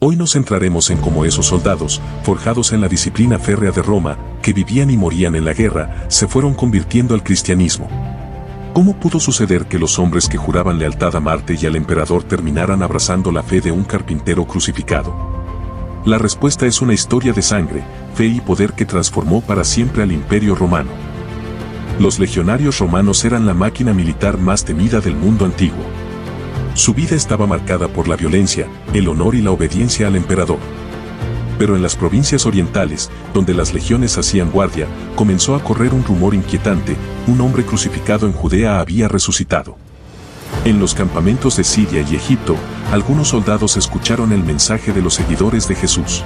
Hoy nos centraremos en cómo esos soldados, forjados en la disciplina férrea de Roma, que vivían y morían en la guerra, se fueron convirtiendo al cristianismo. ¿Cómo pudo suceder que los hombres que juraban lealtad a Marte y al emperador terminaran abrazando la fe de un carpintero crucificado? La respuesta es una historia de sangre, fe y poder que transformó para siempre al Imperio Romano. Los legionarios romanos eran la máquina militar más temida del mundo antiguo. Su vida estaba marcada por la violencia, el honor y la obediencia al emperador. Pero en las provincias orientales, donde las legiones hacían guardia, comenzó a correr un rumor inquietante: un hombre crucificado en Judea había resucitado. En los campamentos de Siria y Egipto, algunos soldados escucharon el mensaje de los seguidores de Jesús.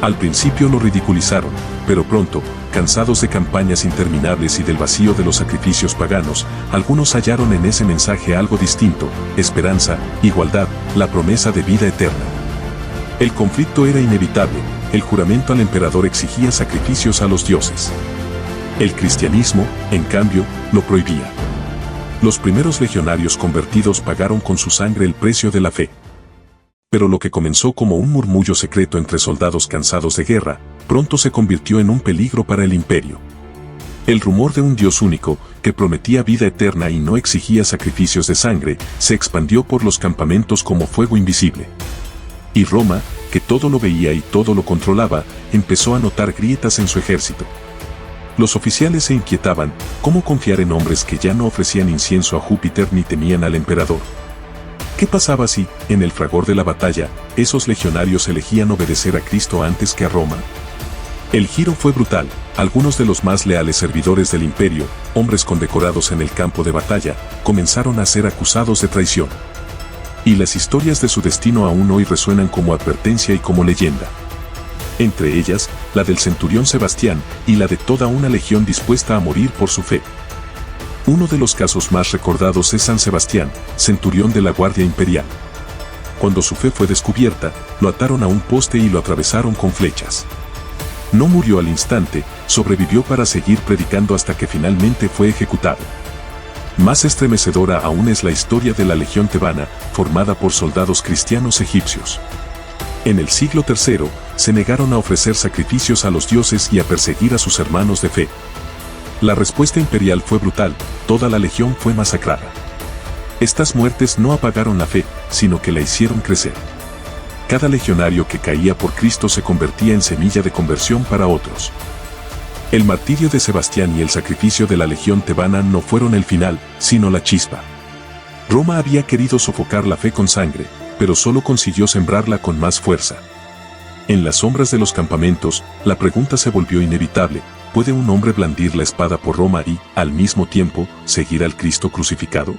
Al principio lo ridiculizaron, pero pronto, cansados de campañas interminables y del vacío de los sacrificios paganos, algunos hallaron en ese mensaje algo distinto: esperanza, igualdad, la promesa de vida eterna. El conflicto era inevitable, el juramento al emperador exigía sacrificios a los dioses. El cristianismo, en cambio, lo prohibía. Los primeros legionarios convertidos pagaron con su sangre el precio de la fe. Pero lo que comenzó como un murmullo secreto entre soldados cansados de guerra, pronto se convirtió en un peligro para el imperio. El rumor de un Dios único, que prometía vida eterna y no exigía sacrificios de sangre, se expandió por los campamentos como fuego invisible. Y Roma, que todo lo veía y todo lo controlaba, empezó a notar grietas en su ejército. Los oficiales se inquietaban: ¿cómo confiar en hombres que ya no ofrecían incienso a Júpiter ni temían al emperador? ¿Qué pasaba si, en el fragor de la batalla, esos legionarios elegían obedecer a Cristo antes que a Roma? El giro fue brutal. Algunos de los más leales servidores del imperio, hombres condecorados en el campo de batalla, comenzaron a ser acusados de traición. Y las historias de su destino aún hoy resuenan como advertencia y como leyenda. Entre ellas, la del centurión Sebastián y la de toda una legión dispuesta a morir por su fe. Uno de los casos más recordados es San Sebastián, centurión de la Guardia Imperial. Cuando su fe fue descubierta, lo ataron a un poste y lo atravesaron con flechas. No murió al instante, sobrevivió para seguir predicando hasta que finalmente fue ejecutado. Más estremecedora aún es la historia de la Legión Tebana, formada por soldados cristianos egipcios. En el siglo III, se negaron a ofrecer sacrificios a los dioses y a perseguir a sus hermanos de fe. La respuesta imperial fue brutal: toda la legión fue masacrada. Estas muertes no apagaron la fe, sino que la hicieron crecer. Cada legionario que caía por Cristo se convertía en semilla de conversión para otros. El martirio de Sebastián y el sacrificio de la legión tebana no fueron el final, sino la chispa. Roma había querido sofocar la fe con sangre, pero solo consiguió sembrarla con más fuerza. En las sombras de los campamentos, la pregunta se volvió inevitable: ¿puede un hombre blandir la espada por Roma y, al mismo tiempo, seguir al Cristo crucificado?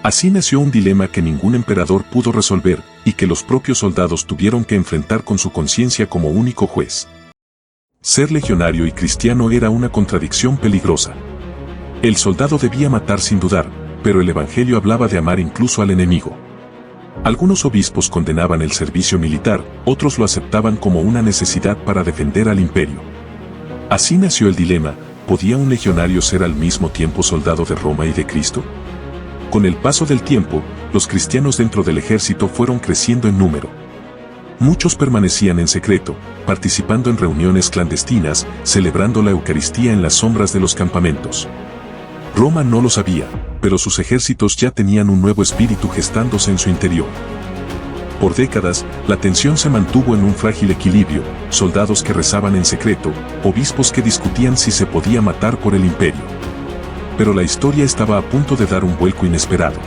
Así nació un dilema que ningún emperador pudo resolver, y que los propios soldados tuvieron que enfrentar con su conciencia como único juez. Ser legionario y cristiano era una contradicción peligrosa. El soldado debía matar sin dudar, pero el Evangelio hablaba de amar incluso al enemigo. Algunos obispos condenaban el servicio militar, otros lo aceptaban como una necesidad para defender al imperio. Así nació el dilema: ¿podía un legionario ser al mismo tiempo soldado de Roma y de Cristo? Con el paso del tiempo, los cristianos dentro del ejército fueron creciendo en número. Muchos permanecían en secreto, participando en reuniones clandestinas, celebrando la Eucaristía en las sombras de los campamentos. Roma no lo sabía, pero sus ejércitos ya tenían un nuevo espíritu gestándose en su interior. Por décadas, la tensión se mantuvo en un frágil equilibrio: soldados que rezaban en secreto, obispos que discutían si se podía matar por el imperio. Pero la historia estaba a punto de dar un vuelco inesperado.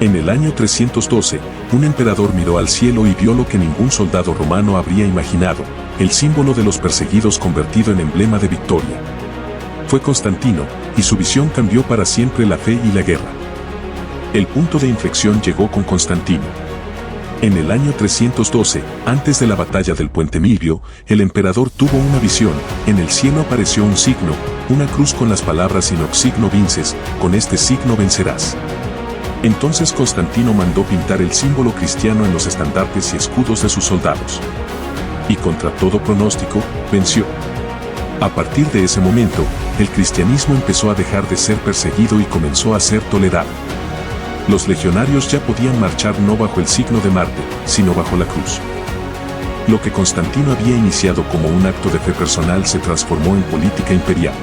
En el año 312, un emperador miró al cielo y vio lo que ningún soldado romano habría imaginado: el símbolo de los perseguidos convertido en emblema de victoria. Fue Constantino, y su visión cambió para siempre la fe y la guerra. El punto de inflexión llegó con Constantino. En el año 312, antes de la batalla del Puente Milvio, el emperador tuvo una visión: en el cielo apareció un signo, una cruz con las palabras "in hoc signo vinces", con este signo vencerás. Entonces Constantino mandó pintar el símbolo cristiano en los estandartes y escudos de sus soldados. Y contra todo pronóstico, venció. A partir de ese momento, el cristianismo empezó a dejar de ser perseguido y comenzó a ser tolerado. Los legionarios ya podían marchar no bajo el signo de Marte, sino bajo la cruz. Lo que Constantino había iniciado como un acto de fe personal se transformó en política imperial.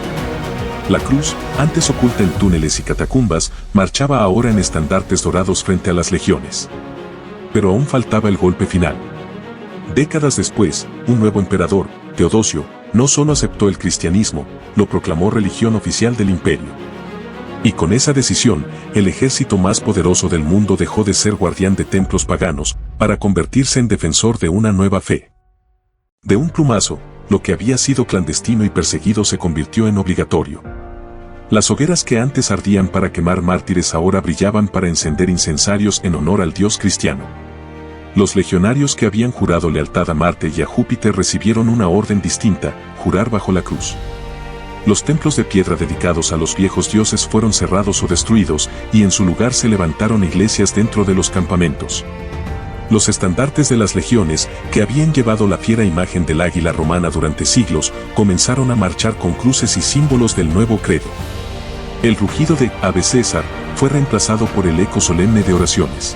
La cruz, antes oculta en túneles y catacumbas, marchaba ahora en estandartes dorados frente a las legiones. Pero aún faltaba el golpe final. Décadas después, un nuevo emperador, Teodosio, no solo aceptó el cristianismo, lo proclamó religión oficial del imperio. Y con esa decisión, el ejército más poderoso del mundo dejó de ser guardián de templos paganos, para convertirse en defensor de una nueva fe. De un plumazo, lo que había sido clandestino y perseguido se convirtió en obligatorio. Las hogueras que antes ardían para quemar mártires ahora brillaban para encender incensarios en honor al Dios cristiano. Los legionarios que habían jurado lealtad a Marte y a Júpiter recibieron una orden distinta: jurar bajo la cruz. Los templos de piedra dedicados a los viejos dioses fueron cerrados o destruidos, y en su lugar se levantaron iglesias dentro de los campamentos. Los estandartes de las legiones, que habían llevado la fiera imagen del águila romana durante siglos, comenzaron a marchar con cruces y símbolos del nuevo credo. El rugido de «Ave César» fue reemplazado por el eco solemne de oraciones.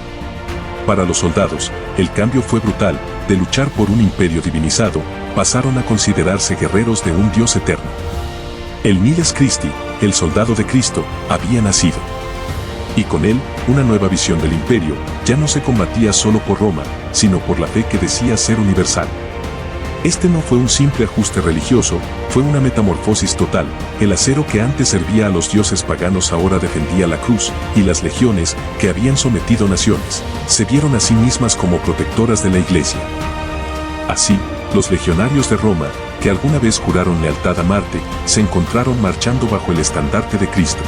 Para los soldados, el cambio fue brutal: de luchar por un imperio divinizado, pasaron a considerarse guerreros de un Dios eterno. El Miles Christi, el soldado de Cristo, había nacido. Y con él, una nueva visión del imperio: ya no se combatía solo por Roma, sino por la fe que decía ser universal. Este no fue un simple ajuste religioso, fue una metamorfosis total. El acero que antes servía a los dioses paganos ahora defendía la cruz, y las legiones, que habían sometido naciones, se vieron a sí mismas como protectoras de la iglesia. Así, los legionarios de Roma, que alguna vez juraron lealtad a Marte, se encontraron marchando bajo el estandarte de Cristo.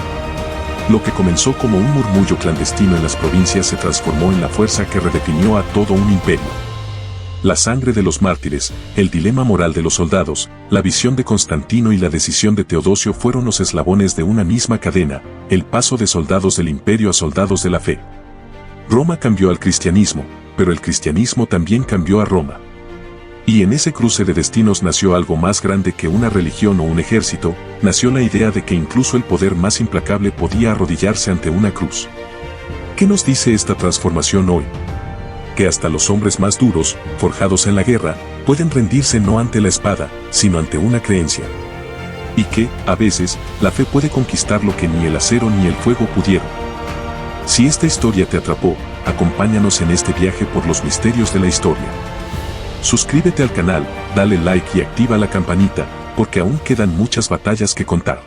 Lo que comenzó como un murmullo clandestino en las provincias se transformó en la fuerza que redefinió a todo un imperio. La sangre de los mártires, el dilema moral de los soldados, la visión de Constantino y la decisión de Teodosio fueron los eslabones de una misma cadena: el paso de soldados del imperio a soldados de la fe. Roma cambió al cristianismo, pero el cristianismo también cambió a Roma. Y en ese cruce de destinos nació algo más grande que una religión o un ejército: nació la idea de que incluso el poder más implacable podía arrodillarse ante una cruz. ¿Qué nos dice esta transformación hoy? Que hasta los hombres más duros, forjados en la guerra, pueden rendirse no ante la espada, sino ante una creencia. Y que, a veces, la fe puede conquistar lo que ni el acero ni el fuego pudieron. Si esta historia te atrapó, acompáñanos en este viaje por los misterios de la historia. Suscríbete al canal, dale like y activa la campanita, porque aún quedan muchas batallas que contar.